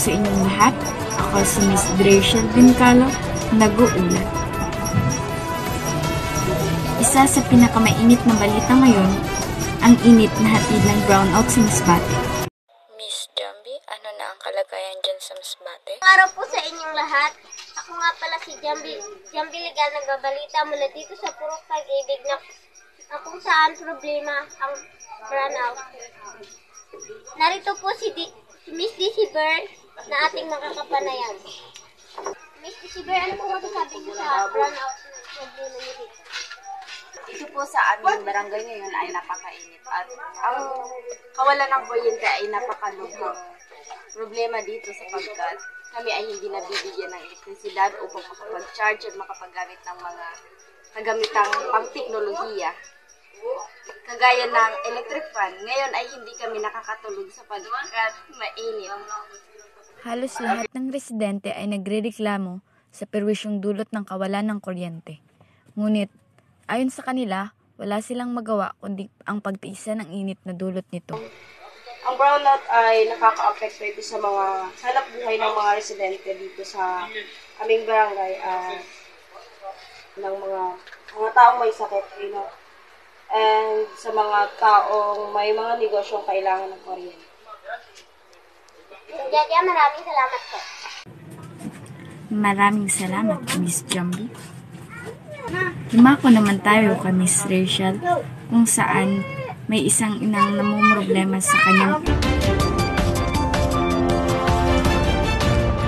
sa inyong lahat. Ako si Miss Drachel Vincalo, nag-uulat. Isa sa pinakamainit na balita ngayon, ang init na hatid ng brownout sa Masbate. Miss Jambi, ano na ang kalagayan dyan sa Masbate? Araw po sa inyong lahat. Ako nga pala si Jambi Legal, nagbabalita mula dito sa Purok Pag-ibig na kung saan problema ang brownout. Narito po si Miss DC Bird na ating makakapanayan. Miss DC Bird, ano po masasabi niyo sa brownout na problema niyo dito? Ito po sa aming barangay ngayon ay napakainit at ang kawalan ng kuryente ay napakalubhang problema dito sapagkat kami ay hindi nabibigyan ng elektrisidad upang makapag-charge at makapaggamit ng mga kagamitang pang-teknolohiya. Kagaya ng electric fan, ngayon ay hindi kami nakakatulog sapagkat mainit. Halos lahat ng residente ay nagrereklamo sa perwisyong dulot ng kawalan ng kuryente. Ngunit, ayon sa kanila, wala silang magawa kundi ang pagtiisan ng init na dulot nito. Ang brownout ay nakaka-apekto ito sa mga hanap buhay ng mga residente dito sa aming barangay ng mga taong may sakit, and sa mga taong may mga negosyong kailangan ng kuryente. Maraming salamat po. Maraming salamat, Miss Jambi. Lumako naman tayo kay Miss Rachel kung saan may isang inang namumroblema sa kanyang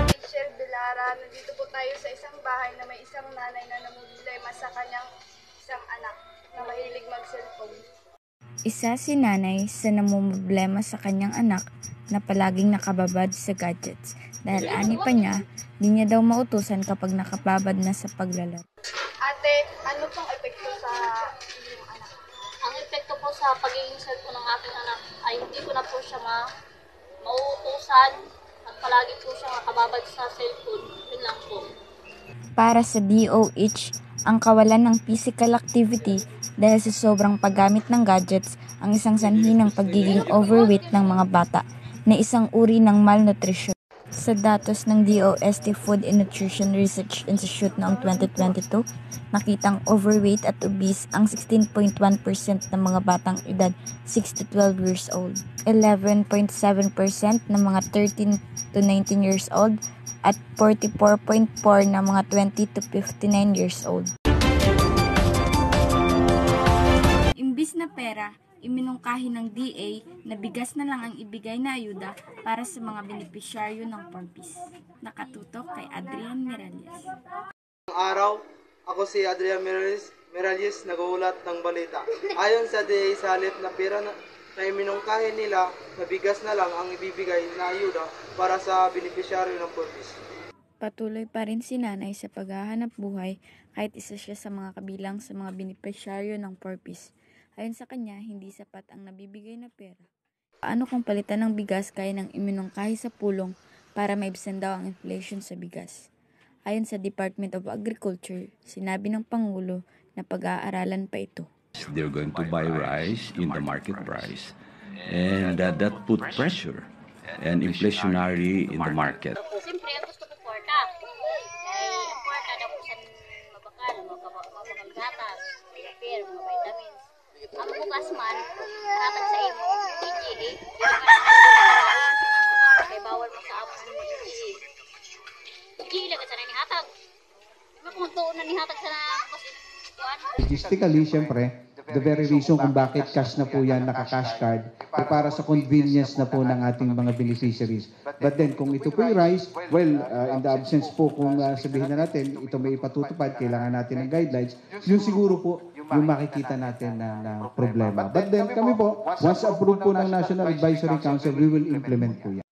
Rachel Belara, nandito po tayo sa isang bahay na may isang nanay na namumroblema sa kanyang isang anak na mahilig mag-cellphone. Isa si nanay sa namumroblema sa kanyang anak na palaging nakababad sa gadgets dahil ani pa niya, di niya daw mautusan kapag nakababad na sa paglalaro. Ate, ano pong epekto sa iyong anak? Ang epekto po sa pagiging cellphone ng aking anak ay hindi ko na po siya mauutusan at palagi po siya nakababad sa cellphone. Yun lang po. Para sa DOH, ang kawalan ng physical activity dahil sa sobrang paggamit ng gadgets ang isang sanhi ng pagiging overweight ng mga bata na isang uri ng malnutrition. Sa datos ng DOST Food and Nutrition Research Institute noong 2022, nakitang overweight at obese ang 16.1% ng mga batang edad 6 to 12 years old, 11.7% ng mga 13 to 19 years old, at 44.4% ng mga 20 to 59 years old. Imbis na pera, iminungkahi ng DA na bigas na lang ang ibigay na ayuda para sa mga benepisyaryo ng Porpis. Nakatutok kay Adrian Miralles. Ang araw, ako si Adrian Miralles, nag-uulat ng balita. Ayon sa DA, sa halip na pera na iminungkahi nila na bigas na lang ang ibibigay na ayuda para sa benepisyaryo ng Porpis. Patuloy pa rin si nanay sa paghahanap buhay kahit isa siya sa mga kabilang sa mga benepisyaryo ng Porpis. Ayon sa kanya, hindi sapat ang nabibigay na pera. Paano kung palitan ng bigas kaya ng iminungkahi sa pulong para maibsan daw ang inflation sa bigas? Ayon sa Department of Agriculture, sinabi ng Pangulo na pag-aaralan pa ito. They're going to buy rice in the market price, and that put pressure and inflationary in the market. Siyempre, ang gusto ko kwarta. Ay, ang kwarta daw kung saan mabakal, mabagatas, repair, mga vitamins. Ang bukas man, katag sa imo, EGA, kaya bawal mo sa amon mo EGA. EGA lang sa nanihatag. Kung tuon na nihatag sa logistically, siyempre, the very reason kung bakit cash na po yan, naka-cash card, ay para sa convenience na po ng ating mga beneficiaries. But then, kung ito po yung rice, well, in the absence po, kung sabihin na natin, ito may ipatutupad, kailangan natin ng guidelines, yun siguro po, yung makikita natin na problema. But then, kami po, once approved po ng National Advisory Council, we will implement po yan.